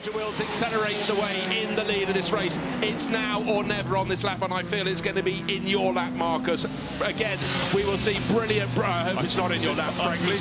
Roger Wills accelerates away in the lead of this race. It's now or never on this lap, and I feel it's going to be in your lap, Marcus. Again, we will see brilliant... I hope it's not in your lap, frankly.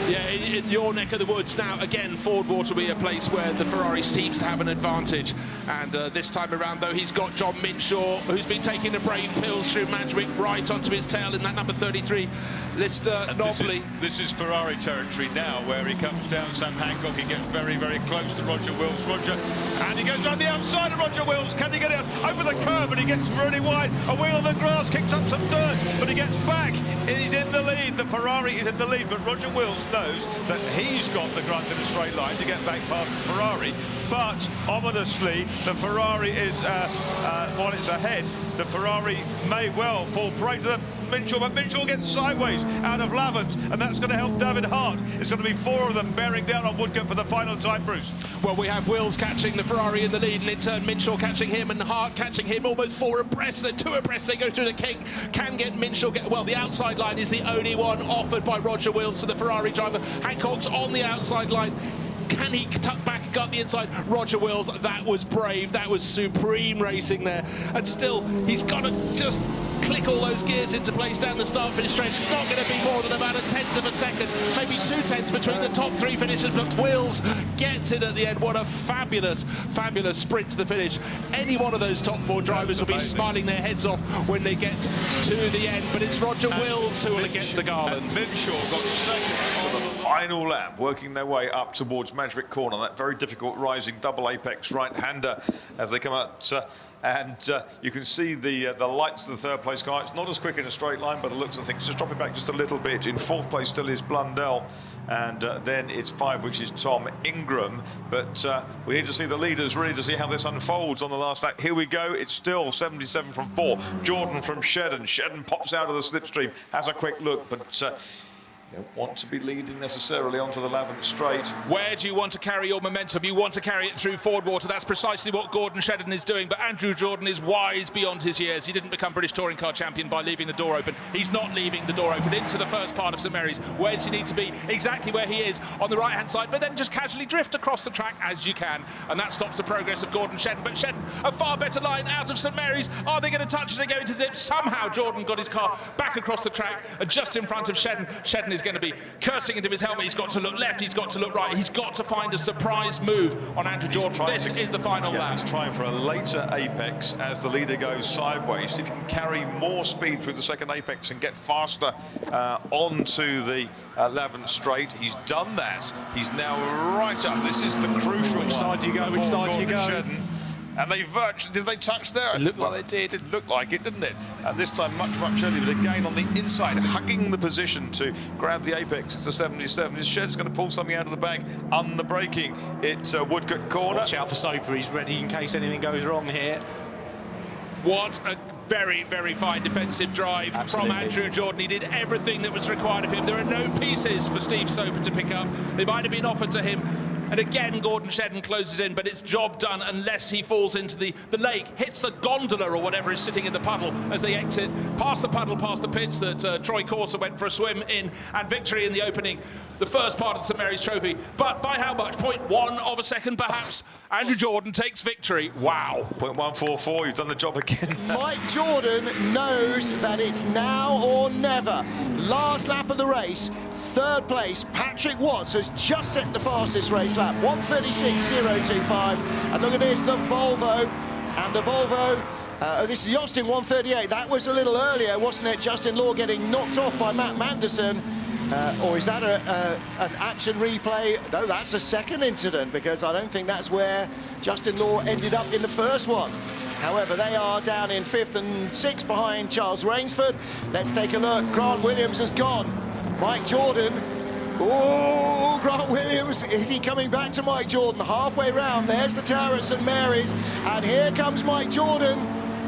Yeah, in your neck of the woods. Now, again, Ford Water will be a place where the Ferrari seems to have an advantage. And this time around, though, he's got John Minshaw, who's been taking the brave pills through MADGWICK right onto his tail in that number 33, Lister Nobley. This is Ferrari territory now, where he comes down Sam Hancock. He gets very, very close to Roger Wills. And he goes around the outside of Roger Wills. Can he get it over the curve? And he gets really wide. A wheel on the grass, kicks up some dirt, but he gets back. He's in the lead. The Ferrari is in the lead, but Roger Wills knows that he's got the grunt in a straight line to get back past the Ferrari. But ominously, the Ferrari is, while it's ahead, the Ferrari may well fall prey to Minshaw, but Minshaw gets sideways out of Lavans, and that's going to help David Hart. It's going to be 4 of them bearing down on Woodcote for the final time, Bruce. Well, we have Wills catching the Ferrari in the lead, and in turn Minshaw catching him and Hart catching him, almost 4 abreast. They're 2 abreast. They go through the kink. Can get Minshaw. Well, the outside line is the only one offered by Roger Wills to the Ferrari driver. Hancock's on the outside line. Can he tuck back and go up the inside? Roger Wills, that was brave. That was supreme racing there. And still, he's got to just click all those gears into place down the start-finish straight. It's not going to be more than about 1/10 of a second, maybe 2/10 between the top 3 finishers, but Wills gets it at the end. What a fabulous, fabulous sprint to the finish. Any one of those top 4 drivers will be smiling their heads off when they get to the end, but it's Roger Wills who will get the garland. Minshaw got second to the final lap, working their way up towards MADGWICK corner, that very difficult rising double apex right-hander as they come out. You can see the lights of the third place car. It's not as quick in a straight line, but it looks of things just dropping back just a little bit. In 4th place still is Blundell, and then it's 5, which is Tom Ingram. But we need to see the leaders really to see how this unfolds on the last lap. Here we go. It's still 77 from 4. Jordan from Shedden. Shedden pops out of the slipstream, has a quick look, but don't want to be leading necessarily onto the Lavant straight. Where do you want to carry your momentum? You want to carry it through Ford Water. That's precisely what Gordon Shedden is doing, but Andrew Jordan is wise beyond his years. He didn't become British Touring Car Champion by leaving the door open. He's not leaving the door open into the first part of St Mary's. Where does he need to be? Exactly where he is, on the right-hand side, but then just casually drift across the track as you can, and that stops the progress of Gordon Shedden. But Shedden, a far better line out of St Mary's. Are they going to touch it and go into the dip? Somehow Jordan got his car back across the track, and just in front of Shedden. Shedden is going to be cursing into his helmet. He's got to look left, he's got to look right, he's got to find a surprise move on Andrew Jordan. This is the final lap. He's trying for a later apex as the leader goes sideways. See if he can carry more speed through the second apex and get faster onto the Lavant straight. He's done that. He's now right up. This is the crucial Which side do you go? Which side do you go? Shedden. And they virtually, did they touch there? It looked like they did. It did look like it, didn't it? And this time much, much earlier, but again on the inside, hugging the position to grab the apex. It's the 77. His Shed's going to pull something out of the bag, under-braking. It's Woodcote corner. Watch out for Soper, he's ready in case anything goes wrong here. What a very, very fine defensive drive from Andrew Jordan. He did everything that was required of him. There are no pieces for Steve Soper to pick up. They might have been offered to him. And again, Gordon Shedden closes in, but it's job done unless he falls into the lake, hits the gondola or whatever is sitting in the puddle as they exit past the puddle, past the pits that Troy Corser went for a swim in, and victory in the opening, the first part of the St Mary's Trophy. But by how much? 0.1 of a second, perhaps? Andrew Jordan takes victory. Wow. 0.144, you've done the job again. Mike Jordan knows that it's now or never. Last lap of the race, 3rd place, Patrick Watts has just set the fastest race lap, 1:36.025. And look at this, the Volvo. And the Volvo, this is Austin 1:38. That was a little earlier, wasn't it? Justin Law getting knocked off by Matt Manderson. Or is that an action replay? No, that's a second incident, because I don't think that's where Justin Law ended up in the first one. However, they are down in 5th and 6th behind Charles Rainsford. Let's take a look. Grant Williams has gone. Mike Jordan. Oh, Grant Williams. Is he coming back to Mike Jordan? Halfway round. There's the tower at St Mary's. And here comes Mike Jordan.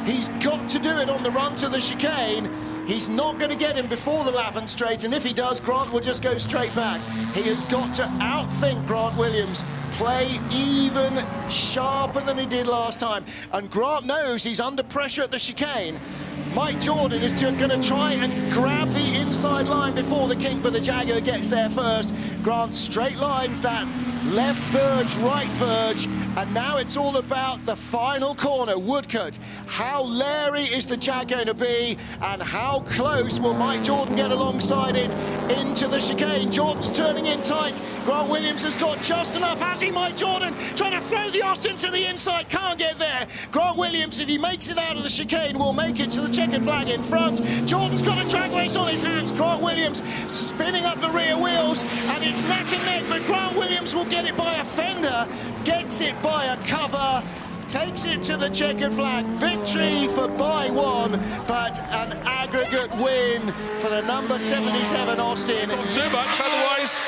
He's got to do it on the run to the chicane. He's not going to get him before the Lavant straight, and if he does, Grant will just go straight back. He has got to outthink Grant Williams, play even sharper than he did last time. And Grant knows he's under pressure at the chicane. Mike Jordan is going to try and grab the inside line before the King, but the Jaguar gets there first. Grant straight lines that left verge, right verge, and now it's all about the final corner, Woodcote. How leery is the Jag going to be, and how close will Mike Jordan get alongside it into the chicane? Jordan's turning in tight. Grant Williams has got just enough, has he? Mike Jordan trying to throw the Austin to the inside, can't get there. Grant Williams, if he makes it out of the chicane, will make it to the checkered flag in front. Jordan's got a drag race on his hands. Grant Williams spinning up the rear wheels, and it's neck and neck, but Grant Williams will get it by a fender, gets it by a cover, takes it to the checkered flag. Victory for by one, but an aggregate win for the number 77 Austin. Not too much, otherwise.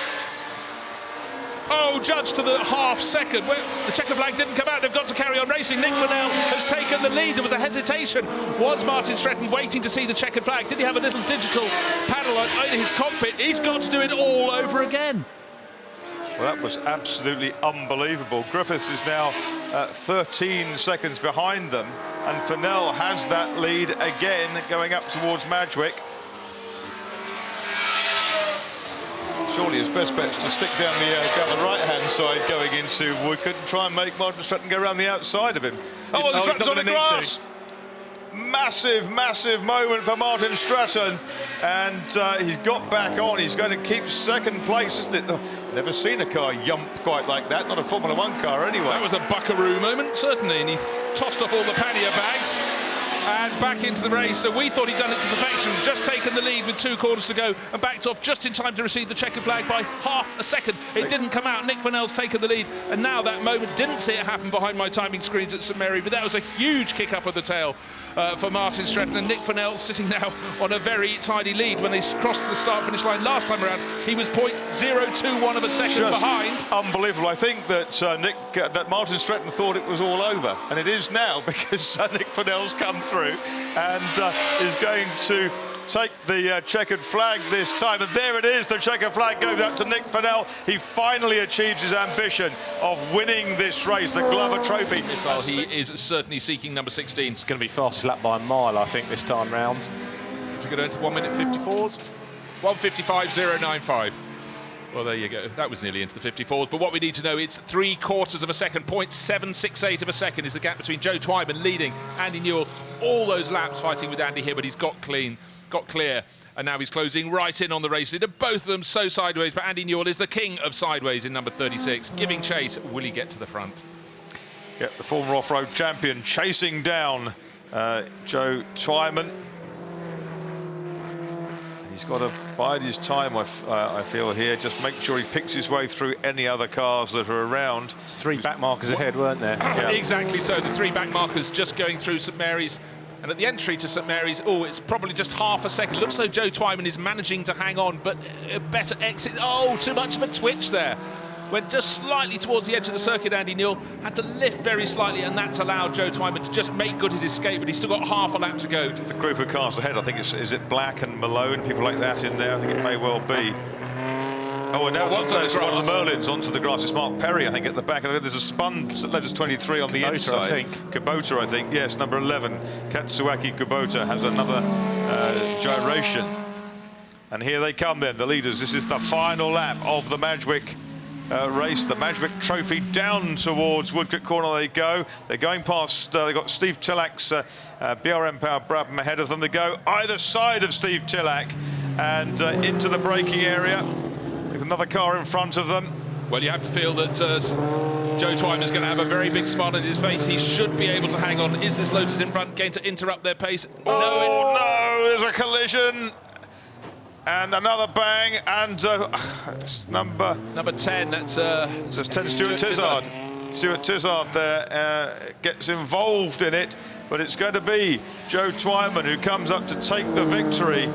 Oh, judged to the half second. Well, the checkered flag didn't come out. They've got to carry on racing. Nick Fennell has taken the lead. There was a hesitation. Was Martin Stretton waiting to see the checkered flag? Did he have a little digital panel on his cockpit? He's got to do it all over again. Well, that was absolutely unbelievable. Griffiths is now 13 seconds behind them, and Fennell has that lead again going up towards MADGWICK. Surely his best bet is to stick down the right-hand side going into Woodcote and try and make Martin Stretton go around the outside of him. Oh, the Stretton's on the grass! Massive, massive moment for Martin Stretton, and he's got back on. He's going to keep second place, isn't it? Oh, never seen a car yump quite like that, not a Formula 1 car anyway. That was a buckaroo moment, certainly, and he tossed off all the pannier bags and back into the race. So we thought he'd done it to perfection, just taken the lead with 2 corners to go and backed off just in time to receive the checkered flag by half a second. It didn't come out. Nick Fennell's taken the lead, and now that moment, didn't see it happen behind my timing screens at St Mary, but that was a huge kick up of the tail for Martin Stretton, and Nick Fennell sitting now on a very tidy lead. When they crossed the start-finish line last time around, he was 0.021 of a second just behind. Unbelievable. I think that that Martin Stretton thought it was all over, and it is now, because Nick Fennell's come through and is going to take the checkered flag this time, and there it is. The checkered flag goes out to Nick Fennell. He finally achieves his ambition of winning this race, the Glover Trophy. Well, he is certainly seeking number 16. It's going to be fast lap by a mile, I think, this time round. Is it going to enter 1 minute 54s? 1:55.095. Well, there you go. That was nearly into the 54s. But what we need to know, it's 3/4 of a second. 0.768 of a second is the gap between Joe Twyman leading Andy Newell. All those laps fighting with Andy here, but he's got clear. And now he's closing right in on the race leader. Both of them so sideways, but Andy Newell is the king of sideways in number 36. Giving chase. Will he get to the front? Yeah, the former off-road champion chasing down Joe Twyman. He's got to bide his time, I feel, here. Just make sure he picks his way through any other cars that are around. 3 back markers ahead, weren't there? Yeah. Exactly so. The 3 back markers just going through St Mary's. And at the entry to St Mary's, it's probably just half a second. Looks though Joe Twyman is managing to hang on, but a better exit. Oh, too much of a twitch there. Went just slightly towards the edge of the circuit. Andy Newell had to lift very slightly, and that's allowed Joe Twyman to just make good his escape, but he's still got half a lap to go. It's the group of cars ahead. I think is it Black and Malone, people like that in there? I think it may well be. Oh, and now it's one of the Merlins onto the grass. It's Mark Perry, I think, at the back. There's a spun Lotus 23 on the Kubota, inside. I think. Kubota, I think. Yes, number 11. Katsuaki Kubota has another gyration. And here they come then, the leaders. This is the final lap of the MADGWICK race, the MADGWICK Trophy. Down towards Woodcote Corner they go. They're going past, they've got Steve Tillak's BRM Power Brabham ahead of them. They go either side of Steve Tillak and into the braking area. With another car in front of them. Well, you have to feel that Joe Twyman is going to have a very big smile on his face. He should be able to hang on. Is this Lotus in front going to interrupt their pace? Oh, no, there's a collision. And another bang, and it's number 10, that's 10, Stuart Tizard. Stuart Tizard there gets involved in it, but it's going to be Joe Twyman who comes up to take the victory.